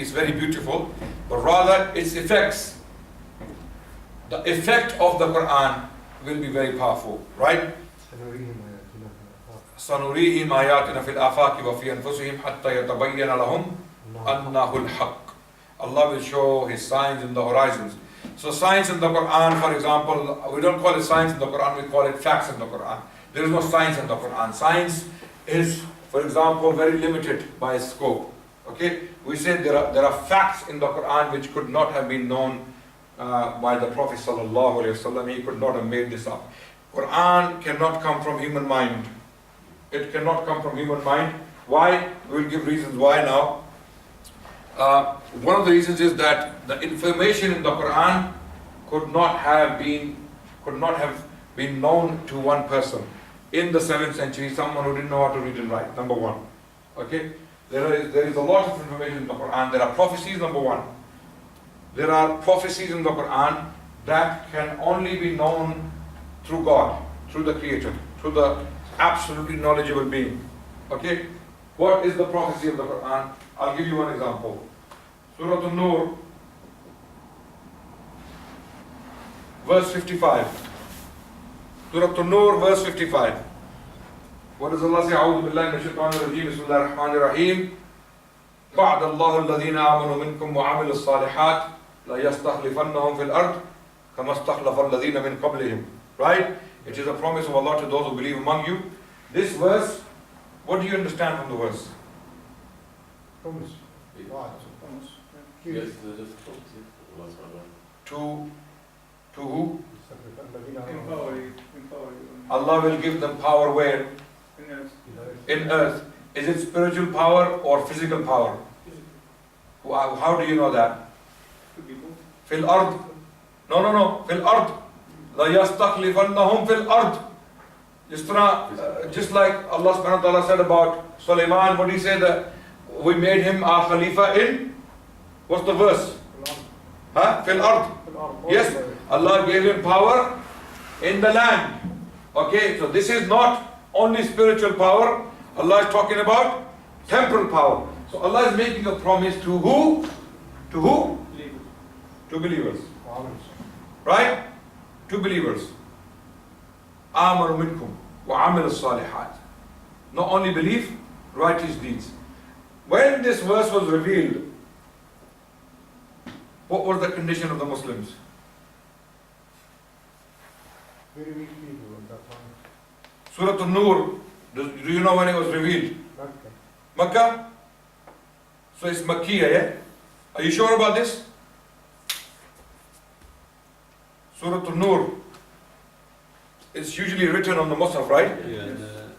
is very beautiful, but rather its effects. The effect of the Quran will be very powerful, right? سَنُرِيهِمْ آيَاتِنَا فِي الْآفَاقِ وَفِي أَنفُسِهِمْ حَتَّى يَتَبَيَّنَ لَهُمْ أَنَّهُ الْحَقِّ. Allah will show His signs in the horizons. So signs in the Quran, for example, we don't call it signs in the Quran, we call it facts in the Quran. There is no science in the Quran. Science is, for example, very limited by its scope. Okay? We say there are facts in the Quran which could not have been known by the Prophet sallallahu alaihi wasallam. He could not have made this up. Quran cannot come from human mind. It cannot come from human mind. Why? We will give reasons why now. One of the reasons is that the information in the Quran could not have been known to one person. In the 7th century, someone who didn't know how to read and write, number one. Okay? There is a lot of information in the Quran. There are prophecies, number one. There are prophecies in the Quran that can only be known through God, through the Creator, through the absolutely knowledgeable being. Okay? What is the prophecy of the Quran? I'll give you one example. Surah An-Nur, verse 55. Surah An-Nur, verse 55. What does Allah say? أعوذ بالله من الشيطان الرجيم بسم الله الرحمن الرحيم وعد الله الذين آمنوا منكم وعملوا الصالحات ليستخلفنهم في الأرض كما استخلف الذين من قبلهم. Right? It is a promise of Allah to those who believe among you. This verse, what do you understand from the verse? Promise. Yes, To who? Empower you. Allah will give them power where? In earth. Is it spiritual power or physical power? How do you know that? Fil ard. No. Fil ard. La yastakhlifannahum fil ard. Just like Allah subhanahu wa ta'ala said about Sulaiman, what did he say? That we made him our Khalifa in? What's the verse? Fil ard. Yes, Allah gave him power in the land. Okay, so this is not only spiritual power. Allah is talking about temporal power. So Allah is making a promise to who? To who? To believers. Right? To believers. آمَنُوا مِنْكُمْ وَعَمِلُوا الصَّالِحَاتِ. Not only believe, righteous deeds. When this verse was revealed, what was the condition of the Muslims? Very weak people at that time. Surah An-Nur, do you know when it was revealed? Makkah? So it's Makkiyah, yeah? Are you sure about this? Surah An-Nur. It's usually written on the Mus'haf, right? Yeah, the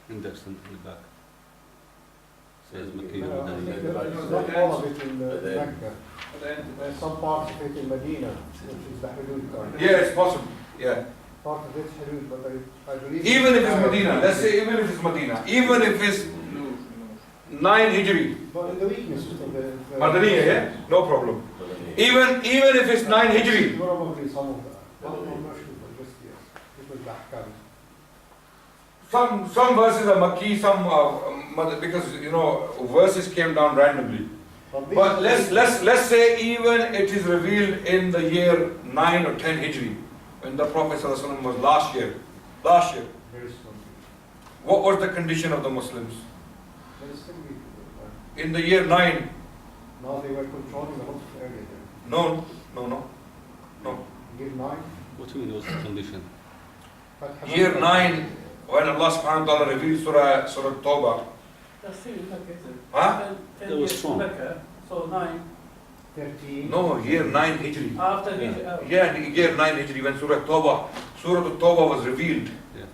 index in the back. Says Makkah. Not all of it in Mecca. There's some parts of it in Medina, which is the Hudud part. Yeah, it's possible. Yeah. Part of it's Hudud, but I believe... Even if it's Medina, let's say even if it's Medina, even if it's 9 Hijri. But in the weakness of the... Madaniya, yeah? No problem. Even if it's 9 Hijri. Probably some of that. Not much, but just yes. It was Ahkam. Some verses are Makki, some because verses came down randomly. But let's say even it is revealed in the year 9 or 10 Hijri, when the Prophet ﷺ was last year. What was the condition of the Muslims? In the year 9? Now they were controlling the whole area there. No. Year 9? What do you mean was the condition? Year 9, when Allah subhanahu wa ta'ala revealed Surah Tawbah. That's still in Mecca, is it? Huh? 10 That was years strong. Mecca, so 9. 13. No, year 9 Hijri. After Yeah, year 9 Hijri, when Surah Tawbah was revealed. Yeah.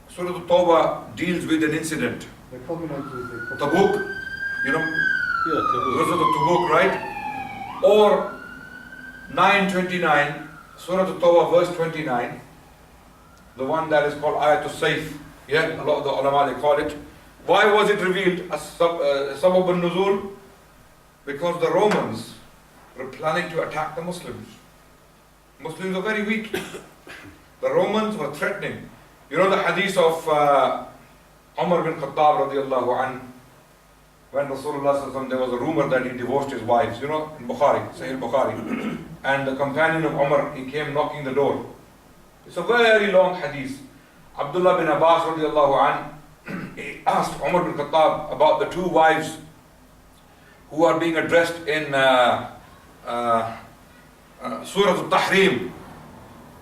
Surah Tawbah deals with an incident. The covenant with the Tabuk, Yeah, Ghazwat of Tabuk, right? Or 9:29, Surah Tawbah, verse 29, the one that is called Ayatul Sayf. Yeah, a lot of the ulama they call it. Why was it revealed as Sabab al-Nuzul? Because the Romans were planning to attack the Muslims. Muslims are very weak. The Romans were threatening. You know the hadith of Umar bin Khattab radiallahu anhu, when Rasulullah sallallahu alaihi wasallam, there was a rumor that he divorced his wives, you know, in Bukhari, Sahih Bukhari. And the companion of Umar, he came knocking the door. It's a very long hadith. Abdullah bin Abbas radiallahu anh, he asked Umar bin Khattab about the two wives who are being addressed in Surah Al-Tahrim.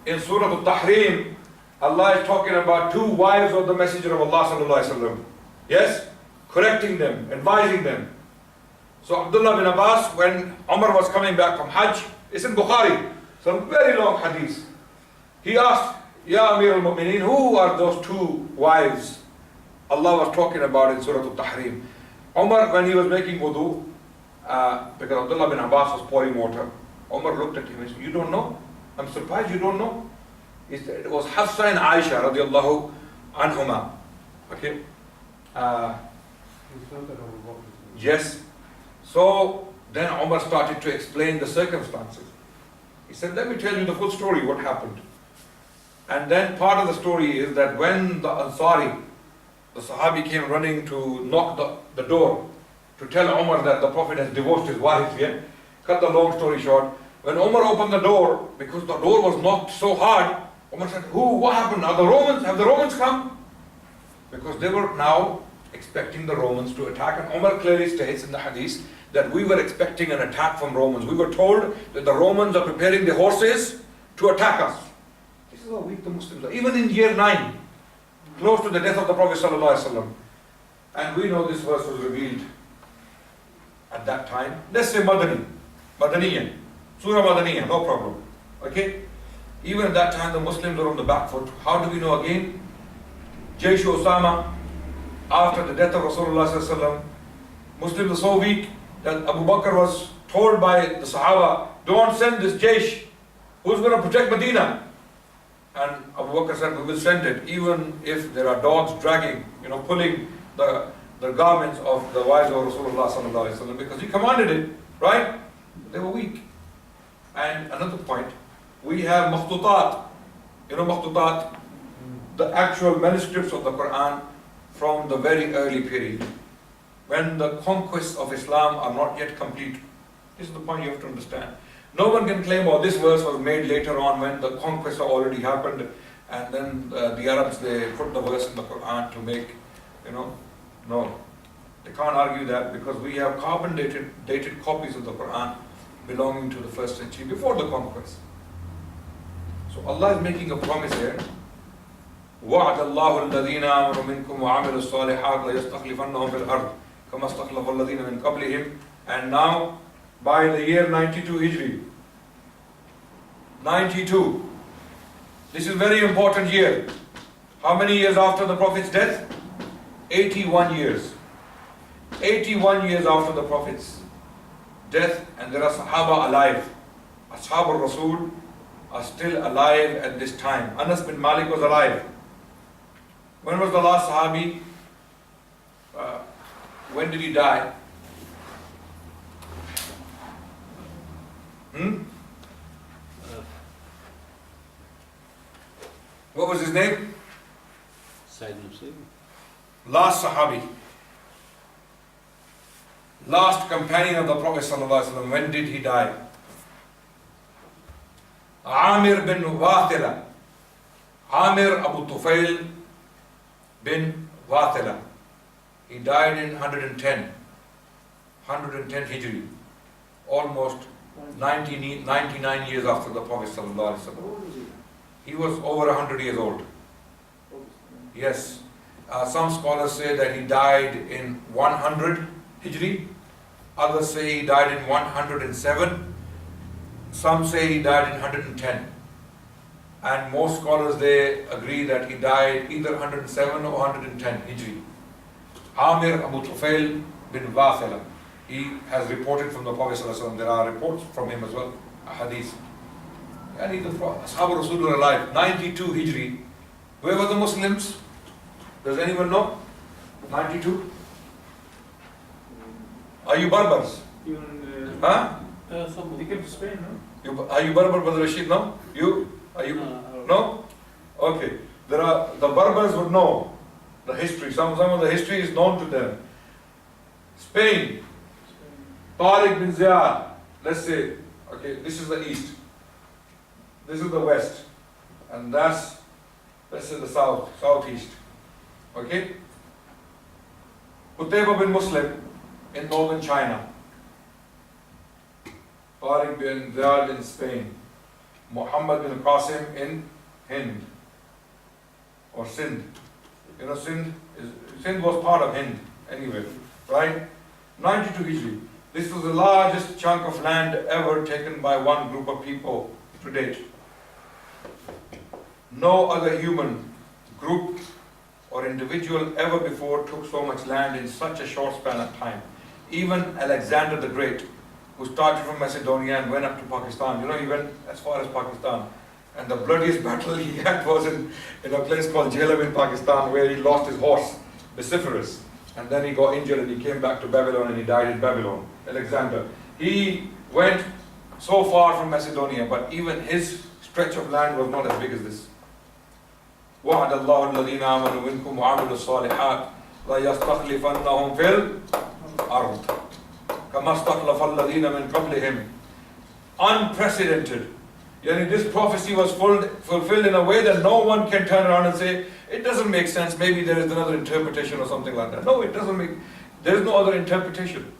In Surah Al-Tahrim, Allah is talking about two wives of the Messenger of Allah sallallahu alaihi wasallam. Yes? Correcting them, advising them. So Abdullah bin Abbas, when Umar was coming back from Hajj, it's in Bukhari, some very long hadith. He asked, Ya Amir al-Mu'mineen, who are those two wives Allah was talking about in Surah Al-Tahrim? Umar, when he was making wudu, because Abdullah bin Abbas was pouring water, Umar looked at him and said, you don't know? I'm surprised you don't know. He said, it was Hafsa and Aisha radiallahu anhuma. Okay? Yes. So then Umar started to explain the circumstances. He said, let me tell you the full story, what happened. And then part of the story is that when the Ansari, the Sahabi, came running to knock the door to tell Umar that the Prophet has divorced his wife, yeah? Cut the long story short, when Umar opened the door, because the door was knocked so hard, Umar said, what happened? Have the Romans come? Because they were now expecting the Romans to attack. And Umar clearly states in the hadith that we were expecting an attack from Romans. We were told that the Romans are preparing the horses to attack us. This is how weak the Muslims are. Even in year 9, close to the death of the Prophet ﷺ. And we know this verse was revealed at that time. Let's say Madaniyan. Surah Madaniyan, no problem. Okay? Even at that time the Muslims were on the back foot. How do we know again? Jaysh Osama, after the death of Rasulullah ﷺ, Muslims are so weak that Abu Bakr was told by the Sahaba, don't send this Jaysh. Who's going to protect Medina? And Abu Bakr said, we will send it, even if there are dogs dragging, pulling the garments of the wives of Rasulullah ﷺ, because he commanded it, right? They were weak. And another point, we have makhtutat. Makhtutat, the actual manuscripts of the Quran from the very early period, when the conquests of Islam are not yet complete. This is the point you have to understand. No one can claim, this verse was made later on when the conquests already happened, and then the Arabs, they put the verse in the Quran to make, no. They can't argue that, because we have carbon dated copies of the Quran belonging to the first century before the conquest. So Allah is making a promise here. وَعَدَ اللَّهُ الَّذِينَ آمَنُوا مِنكُمْ وَعَمِلُوا الصَّالِحَاتِ لَيَسْتَخْلِفَنَّهُمْ فِي الْأَرْضِ كَمَا اسْتَخْلَفَ الَّذِينَ مِنْ قَبْلِهِمْ. And now, by the year 92 Hijri, 92, this is very important year. How many years after the Prophet's death? 81 years. 81 years after the Prophet's death, and there are Sahaba alive. Ashab al-Rasul are still alive at this time. Anas bin Malik was alive. When was the last Sahabi? When did he die? What was his name? Sayyid Muslim. Last Sahabi. Last companion of the Prophet ﷺ. When did he die? Amir bin Wathila. Amir Abu Tufail bin Wathila. He died in 110 Hijri. Almost 99 years after the Prophet ﷺ. He was over 100 years old. Yes. Some scholars say that he died in 100 Hijri. Others say he died in 107. Some say he died in 110. And most scholars, they agree that he died either 107 or 110 Hijri. Amir Abu Tufail bin Wathila. He has reported from the Prophet ﷺ. There are reports from him as well, a hadith. And the Ashab Rasul were alive. 92 Hijri. Where were the Muslims? Does anyone know? 92? Are you Berbers? Huh? They came to Spain, no? Are you Berber, Brother Rachid? No? You? Are you? No? Okay. The Berbers would know the history. Some of the history is known to them. Spain, Tariq bin Ziyad, let's say, okay, this is the east, this is the west, and that's, let's say, the south, southeast, okay? Qutayba bin Muslim in northern China, Tariq bin Ziyad in Spain, Muhammad bin Qasim in Hind, or Sindh. You know, Sindh was part of Hind anyway, right? 92 Hijri. This was the largest chunk of land ever taken by one group of people to date. No other human group or individual ever before took so much land in such a short span of time. Even Alexander the Great, who started from Macedonia and went up to Pakistan, you know, he went as far as Pakistan. And the bloodiest battle he had was in a place called Jhelum in Pakistan, where he lost his horse, Besiphorus. And then he got injured and he came back to Babylon and he died in Babylon. Alexander. He went so far from Macedonia, but even his stretch of land was not as big as this. وَعَدَ اللَّهُ الَّذِينَ آمَنُوا مِنكُمْ وَعَمِلُوا الصَّالِحَاتِ لَيَسْتَخْلِفَنَّهُم فِي الْأَرْضِ كَمَا اسْتَخْلَفَ الَّذِينَ مِن قَبْلِهِمْ. Unprecedented. Yani this prophecy was fulfilled in a way that no one can turn around and say, it doesn't make sense, maybe there is another interpretation or something like that. No, it doesn't make, there is no other interpretation.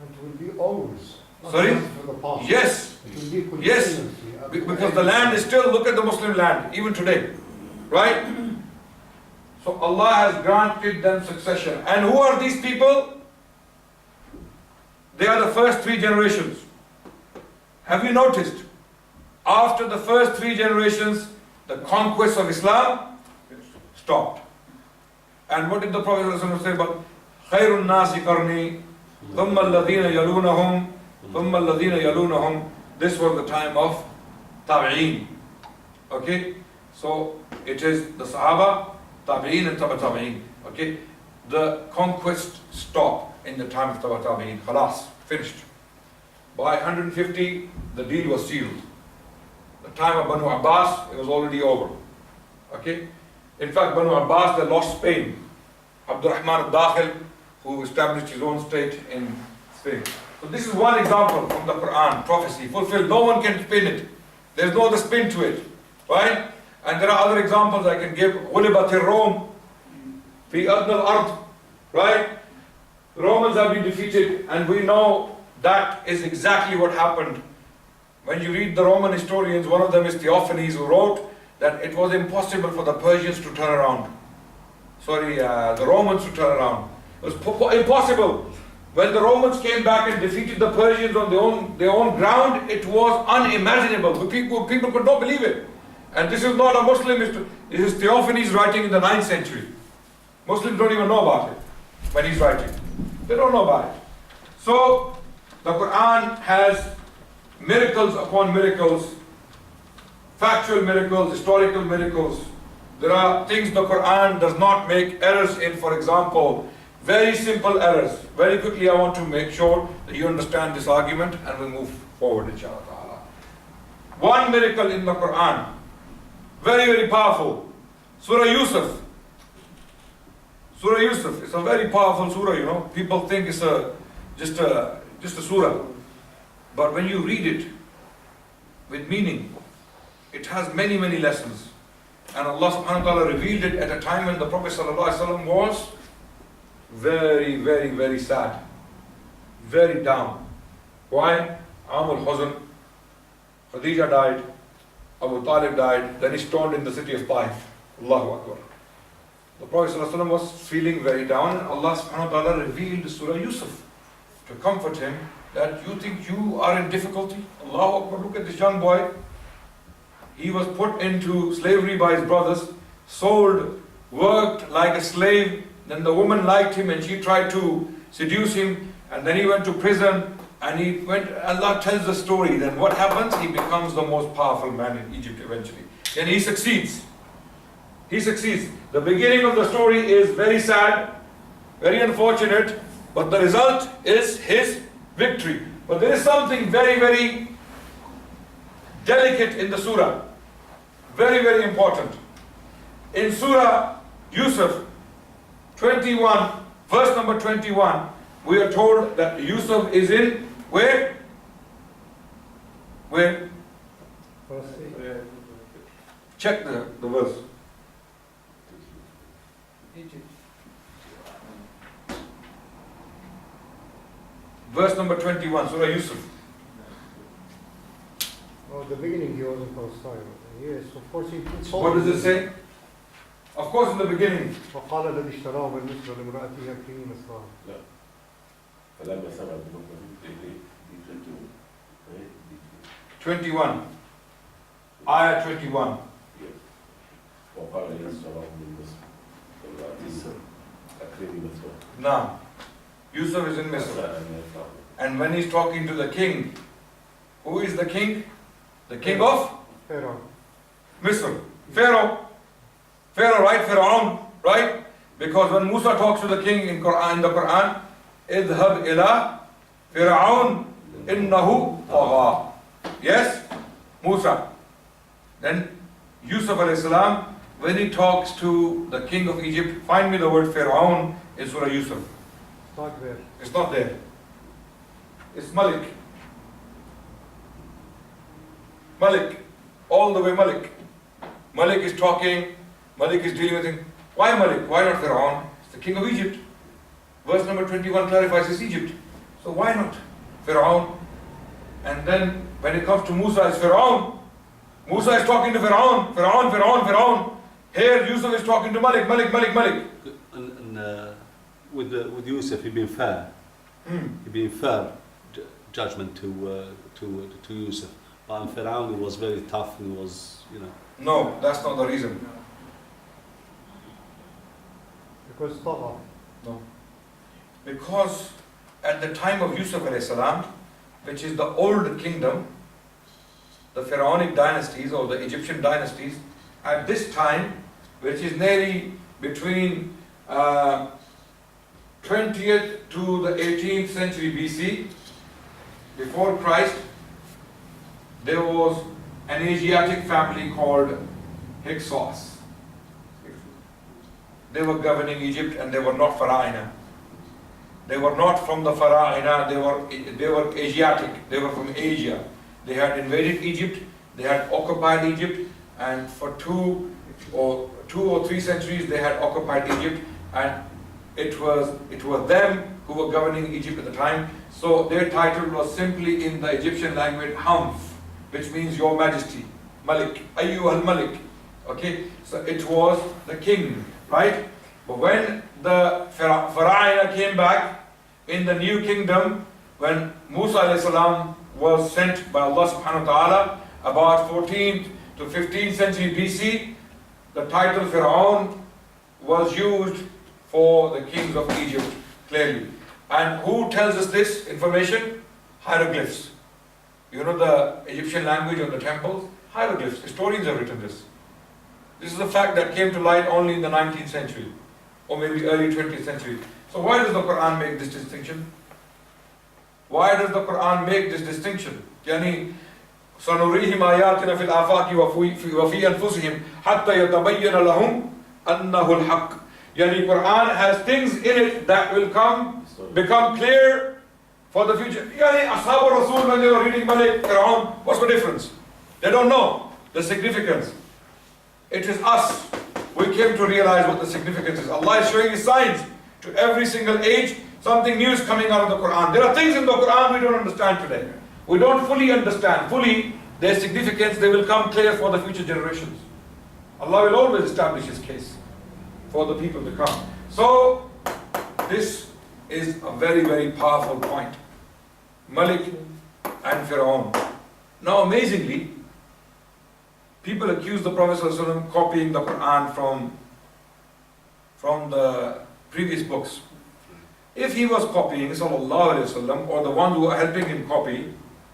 It will be always. not Sorry? just for the past. Yes, It will be yes, continuously. because the land is still, look at the Muslim land, even today, right? So Allah has granted them succession. And who are these people? They are the first three generations. Have you noticed? After the first three generations, the conquest of Islam stopped. And what did the Prophet ﷺ say about خَيْرُ النَّاسِ قَرْنِي ثُمَّ الَّذِينَ يَلُونَهُمْ ثُمَّ الَّذِينَ يَلُونَهُمْ. This was the time of Tabi'een. Okay? So it is the Sahaba, Tabi'een and Taba Tabi'een. Okay? The conquest stopped in the time of Taba Tabi'een. Khalas, finished. By 150, the deal was sealed. The time of Banu Abbas, it was already over. Okay? In fact, Banu Abbas, they lost Spain. Abdurrahman al-Dakhil, who established his own state in Spain. So this is one example from the Quran, prophecy, fulfilled. No one can spin it. There's no other spin to it. Right? And there are other examples I can give. غُلِبَتِ الرَّوْمِ فِي أَدْنَى الْأَرْضِ. Right? The Romans have been defeated, and we know that is exactly what happened. When you read the Roman historians, one of them is Theophanes, who wrote that it was impossible for the Persians to turn around. The Romans to turn around. It was impossible. When the Romans came back and defeated the Persians on their own ground, it was unimaginable. People could not believe it. And this is not a Muslim history. This is Theophanes writing in the 9th century. Muslims don't even know about it when he's writing. They don't know about it. So, the Quran has miracles upon miracles, factual miracles, historical miracles. There are things the Quran does not make errors in. For example, very simple errors. Very quickly I want to make sure that you understand this argument and we'll move forward, inshallah. One miracle in the Quran, very, very powerful. Surah Yusuf. Surah Yusuf, it's a very powerful surah, you know. People think it's just a surah. But when you read it with meaning, it has many, many lessons. And Allah subhanahu wa ta'ala revealed it at a time when the Prophet sallallahu alaihi wasallam was very, very, very sad. Very down. Why? Amul Huzn. Khadija died. Abu Talib died. Then he stoned in the city of Taif. Allahu Akbar. The Prophet sallallahu alaihi wasallam was feeling very down, and Allah subhanahu wa ta'ala revealed Surah Yusuf to comfort him. That you think you are in difficulty? Allahu Akbar, look at this young boy. He was put into slavery by his brothers, sold, worked like a slave. Then the woman liked him and she tried to seduce him. And then he went to prison and Allah tells the story. Then what happens? He becomes the most powerful man in Egypt eventually. And he succeeds. He succeeds. The beginning of the story is very sad, very unfortunate, but the result is his victory. But there is something very, very delicate in the surah. Very, very important. In Surah Yusuf 21, verse number 21, we are told that Yusuf is in where? Where? Check the verse. Egypt. Verse number 21, Surah Yusuf. Oh, the beginning he was in Palestine. Yes, of course he So what does it say? Of course in the beginning. وقال الذي اشتراه من مصر لامرأته أكرمي مثواه. لا فلما سمع 21. Ayah 21. وقال الذي اشتراه من مصر لامرأته أكرمي مثواه. Now, Yusuf is in Misr. And when he's talking to the king, who is the king? The king of Pharaoh. Misr. Pharaoh. Pharaoh, right? Pharaoh, right? Because when Musa talks to the king in the Quran, اذهب إلى فرعون إنه طغى. Yes? Musa. Then Yusuf alayhi salam, when he talks to the king of Egypt, find me the word Pharaoh in Surah Yusuf. Not there. It's not there. It's Malik. Malik. All the way Malik. Malik is talking. Malik is dealing with him. Why Malik? Why not Pharaoh? It's the king of Egypt. Verse number 21 clarifies it's Egypt. So why not Pharaoh? And then when it comes to Musa, it's Pharaoh. Musa is talking to Pharaoh. Pharaoh. Here Yusuf is talking to Malik. And with Yusuf, he been fair. He been fair judgment to Yusuf. But in Pharaoh, he was very tough. He was, No, that's not the reason. Because طغى. No. Because at the time of Yusuf alayhi salam, which is the old kingdom, the Pharaonic dynasties or the Egyptian dynasties, at this time, which is nearly between 20th to the 18th century BC, before Christ, there was an Asiatic family called Hyksos. They were governing Egypt and they were not Pharaoh. They were not from the Pharaoh, they were Asiatic, they were from Asia. They had invaded Egypt, they had occupied Egypt, and for two or 3 centuries they had occupied Egypt, and it was them who were governing Egypt at the time. So their title was simply in the Egyptian language Hamf, which means Your Majesty, Malik, Ayyuhal Malik. Okay, so it was the king, right? But when the Pharaoh came back in the new kingdom, when Musa alayhi salam was sent by Allah subhanahu wa ta'ala about 14th to 15th century BC, the title Pharaoh was used for the kings of Egypt, clearly. And who tells us this information? Hieroglyphs. You know the Egyptian language of the temples? Hieroglyphs. Historians have written this. This is a fact that came to light only in the 19th century, or maybe early 20th century. So why does the Quran make this distinction? Why does the Quran make this distinction? Yani, سَنُرِيهِمْ آيَاتِنَا فِي الْآفَاقِ وَفِي أَنفُسِهِمْ حَتَّى يَتَبَيَّنَ لَهُمْ أَنَّهُ الْحَقِّ. Yani, Quran has things in it that will become clear for the future. Yani, Ashab al-Rasul, when they were reading Malik, Quran, what's the difference? They don't know the significance. It is us. We came to realize what the significance is. Allah is showing His signs to every single age. Something new is coming out of the Quran. There are things in the Quran we don't understand today. We don't fully understand their significance. They will come clear for the future generations. Allah will always establish His case for the people to come. So, this is a very, very powerful point. Malik and Pharaoh. Now, amazingly, people accuse the Prophet ﷺ copying the Quran from the previous books. If he was copying ﷺ, or the ones who are helping him copy,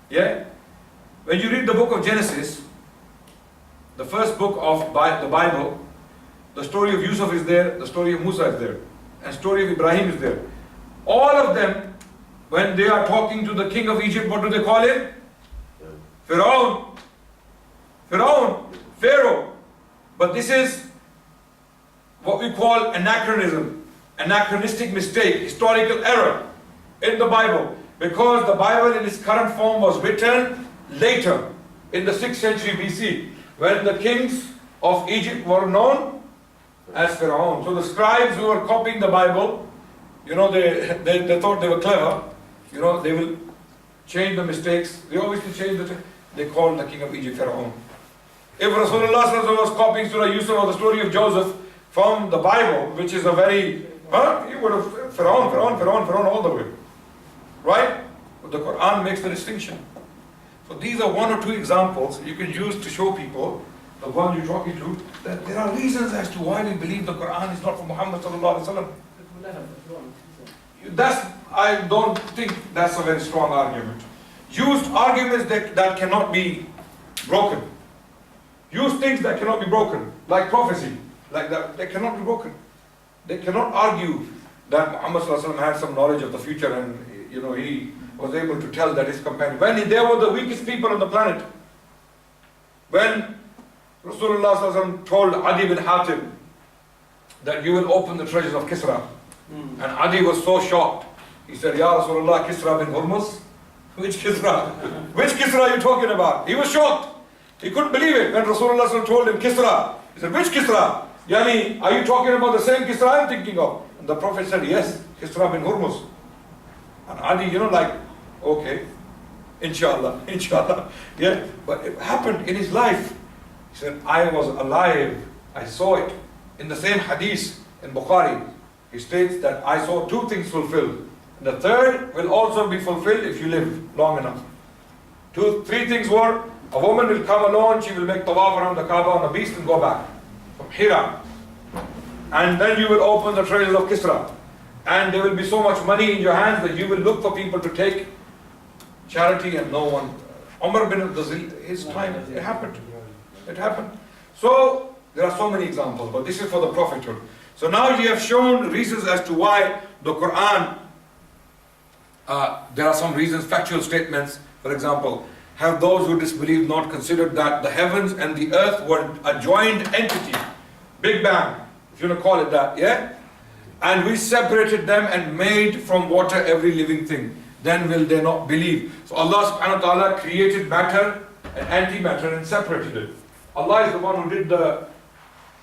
when you read the book of Genesis, the first book of the Bible, the story of Yusuf is there, the story of Musa is there, and story of Ibrahim is there. All of them, when they are talking to the king of Egypt, what do they call him? Pharaoh. But this is what we call anachronism, anachronistic mistake, historical error. in the Bible, because the Bible in its current form was written later, in the 6th century BC, when the kings of Egypt were known as Pharaoh. So the scribes who were copying the Bible, they thought they were clever, they will change the mistakes. They obviously changed they called the king of Egypt Pharaoh. If Rasulullah was copying Surah Yusuf or the story of Joseph from the Bible, which is a very, he would have Pharaoh all the way. Right? But the Quran makes the distinction. So these are one or two examples you can use to show people, the one you're talking to, that there are reasons as to why we believe the Quran is not from Muhammad sallallahu alaihi wasallam. I don't think that's a very strong argument. Use arguments that cannot be broken. Use things that cannot be broken, like prophecy, like that. They cannot be broken. They cannot argue that Muhammad sallallahu alaihi wasallam had some knowledge of the future and he was able to tell that his companion. When they were the weakest people on the planet, when Rasulullah sallallahu alaihi wasallam told Adi bin Hatim that you will open the treasures of Kisra, and Adi was so shocked. He said, Ya Rasulullah, Kisra bin Hormuz? Which Kisra? Which Kisra are you talking about? He was shocked. He couldn't believe it when Rasulullah sallallahu alaihi wasallam told him Kisra. He said, which Kisra? Yani, are you talking about the same Kisra I'm thinking of? And the Prophet said, yes, Kisra bin Hormuz. And Adi, okay, inshallah. Yeah, but it happened in his life. He said, I was alive, I saw it. In the same hadith in Bukhari, he states that I saw two things fulfilled. And the third will also be fulfilled if you live long enough. Three things were, a woman will come alone, she will make tawaf around the Kaaba on a beast and go back from Hira. And then you will open the treasures of Kisra. And there will be so much money in your hands that you will look for people to take charity and no one. Umar bin Abdul, his time, it happened. It happened. So, there are so many examples, but this is for the prophethood. So now you have shown reasons as to why the Quran, there are some reasons, factual statements. For example, have those who disbelieve not considered that the heavens and the earth were a joined entity, Big Bang, if you want to call it that, yeah? And we separated them and made from water every living thing. Then will they not believe? So Allah subhanahu wa ta'ala created matter and antimatter and separated it. Allah is the one who did the,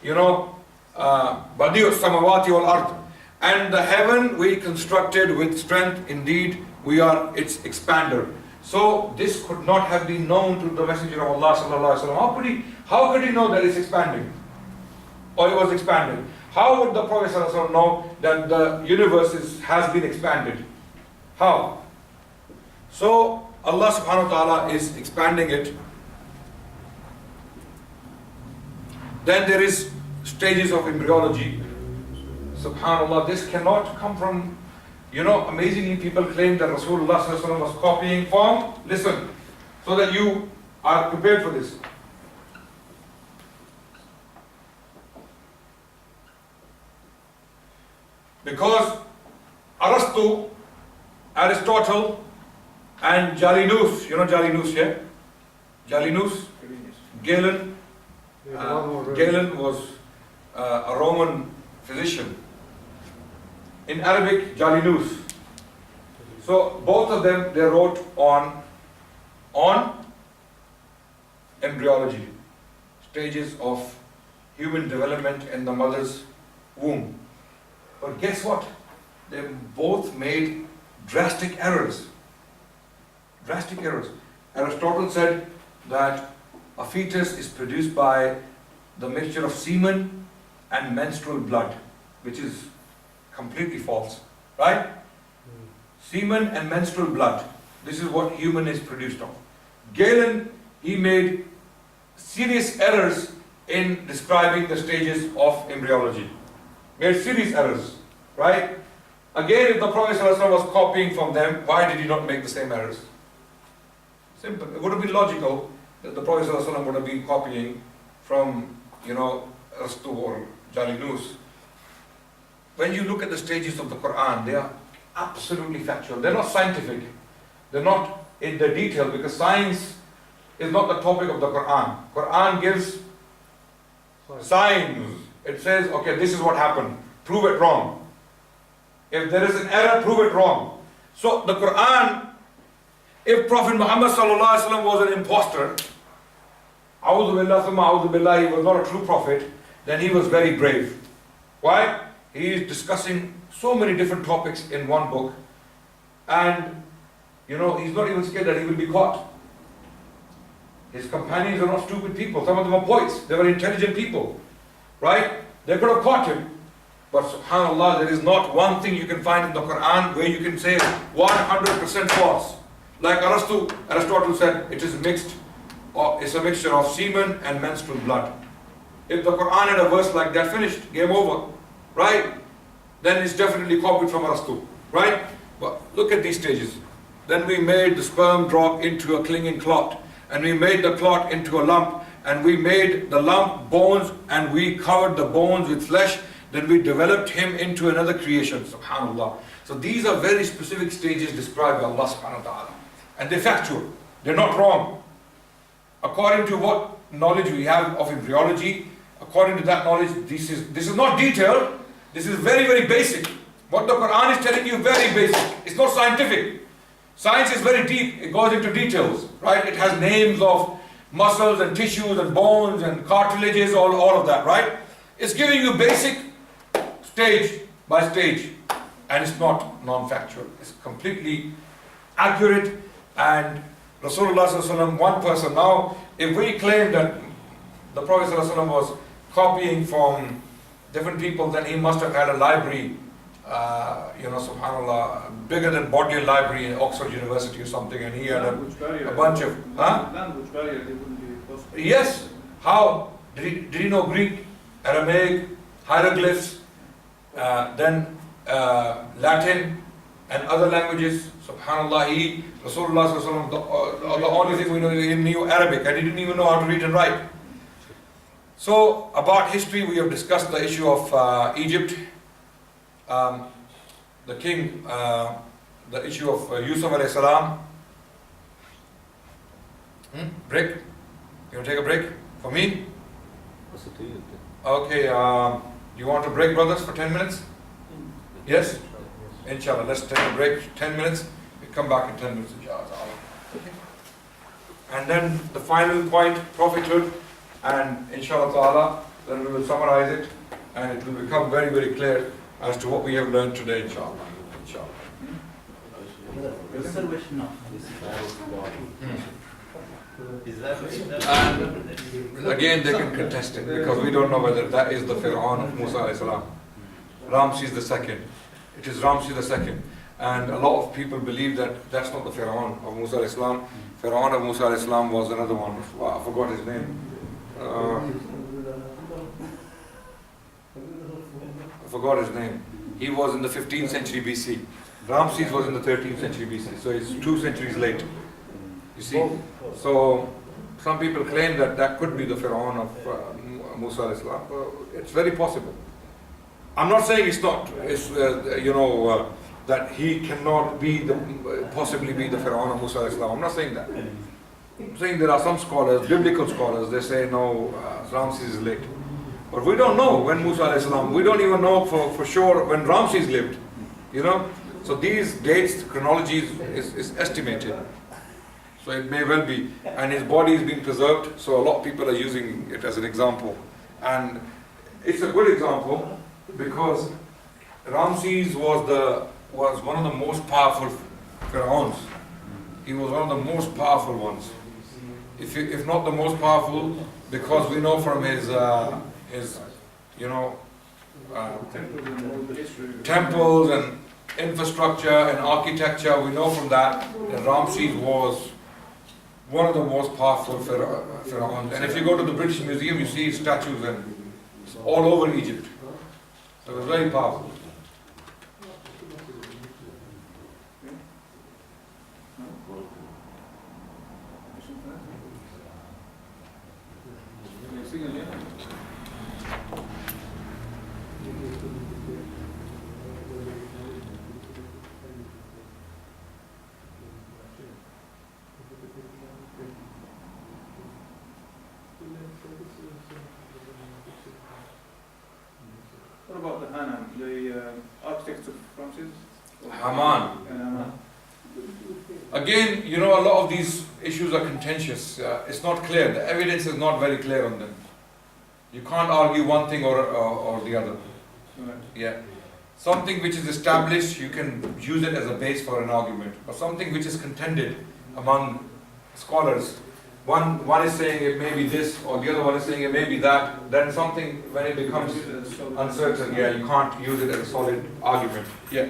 Badi'u samawati wal ard. And the heaven we constructed with strength. Indeed, we are its expander. So this could not have been known to the Messenger of Allah sallallahu alaihi wasallam. How could he know that it's expanding? Or it was expanded? How would the Prophet sallallahu alaihi wasallam know that the universe has been expanded? How? So Allah subhanahu wa ta'ala is expanding it. Then there is stages of embryology. Subhanallah, this cannot come from, amazingly people claim that Rasulullah sallallahu alaihi wasallam was copying from, listen, so that you are prepared for this. Because Aristotle, and Jalinus, Jalinus, yeah? Jalinus, Galen. Galen was a Roman physician. In Arabic, Jalinus. So both of them, they wrote on embryology, stages of human development in the mother's womb. But guess what? They both made drastic errors. Drastic errors. Aristotle said that a fetus is produced by the mixture of semen and menstrual blood, which is completely false, right? Semen and menstrual blood. This is what human is produced of. Galen, he made serious errors in describing the stages of embryology. Made serious errors, right? Again, if the Prophet ﷺ was copying from them, why did he not make the same errors? Simple. It would have been logical that the Prophet ﷺ would have been copying from, Rastu or Jalinus. When you look at the stages of the Quran, they are absolutely factual. They're not scientific. They're not in the detail, because science is not the topic of the Quran. Quran gives signs. It says, okay, this is what happened. Prove it wrong. If there is an error, prove it wrong. So the Quran, if Prophet Muhammad sallallahu alaihi wasallam was an impostor, a'udhu billah thumma a'udhu billah, he was not a true prophet, then he was very brave. Why? He is discussing so many different topics in one book, and he's not even scared that he will be caught. His companions are not stupid people. Some of them are poets. They were intelligent people, right? They could have caught him. But subhanAllah, there is not one thing you can find in the Quran where you can say 100% false. Like Aristotle said, it is mixed, or it's a mixture of semen and menstrual blood. If the Quran had a verse like that, finished, game over, right? Then it's definitely copied from Aristotle, right? But look at these stages. Then we made the sperm drop into a clinging clot, and we made the clot into a lump, and we made the lump bones, and we covered the bones with flesh. Then we developed him into another creation, subhanAllah. So these are very specific stages described by Allah subhanahu wa ta'ala. And they're factual. They're not wrong. According to what knowledge we have of embryology, according to that knowledge, this is not detailed. This is very, very basic. What the Quran is telling you, very basic. It's not scientific. Science is very deep. It goes into details, right? It has names of muscles and tissues and bones and cartilages, all of that, right? It's giving you basic stage by stage, and it's not non-factual. It's completely accurate. And Rasulullah sallallahu alaihi wasallam, one person. Now, if we claim that the Prophet sallallahu alaihi wasallam was copying from different people, then he must have had a library, subhanAllah, bigger than Bodleian Library in Oxford University or something, and he had a bunch of, Language barrier, they wouldn't be possible. Yes. How? Did he know Greek, Aramaic, hieroglyphs, then Latin and other languages? Subhanallah, Rasulullah sallallahu alaihi wasallam, the only thing we know, he knew Arabic, and he didn't even know how to read and write. So, about history, we have discussed the issue of Egypt, the king, the issue of Yusuf alayhi salam. Break? You want to take a break for me? Okay, you want to break, brothers, for 10 minutes? Yes? Inshallah, let's take a break, 10 minutes. We come back in 10 minutes, inshallah. Okay. And then the final point, prophethood, and inshallah ta'ala, then we will summarize it, and it will become very, very clear as to what we have learned today, inshallah. Reservation of is that Again, they can contest it, because we don't know whether that is the Fir'aun of Musa alayhi salam. Ramses II. It is Ramses II. And a lot of people believe that that's not the Fir'aun of Musa alayhi salam. Fir'aun of Musa alayhi salam was another one. I forgot his name. I forgot his name. He was in the 15th century BC. Ramses was in the 13th century BC. So he's 2 centuries late. You see? So some people claim that that could be the Fir'aun of Musa alayhi salam. It's very possible. I'm not saying it's not. It's that he cannot be possibly be the Fir'aun of Musa alayhi salam. I'm not saying that. I'm saying there are some scholars, biblical scholars, they say no, Ramses is late. But we don't know when Musa alayhi salam. We don't even know for sure when Ramses lived. So these dates, chronology is estimated. So it may well be. And his body is being preserved, so a lot of people are using it as an example. And it's a good example because Ramses was one of the most powerful pharaohs. He was one of the most powerful ones. If not the most powerful, because we know from his temples and infrastructure and architecture, we know from that Ramses was one of the most powerful pharaohs. And if you go to the British Museum, you see statues and all over Egypt. So it was very powerful. What about the Hanan, the architect of Ramses? Haman. a lot of these issues are contentious. It's not clear. The evidence is not very clear on them. You can't argue one thing or the other. Yeah. Something which is established, you can use it as a base for an argument. But something which is contended among scholars, one is saying it may be this, or the other one is saying it may be that, then something, when it becomes uncertain, yeah, you can't use it as a solid argument. Yeah.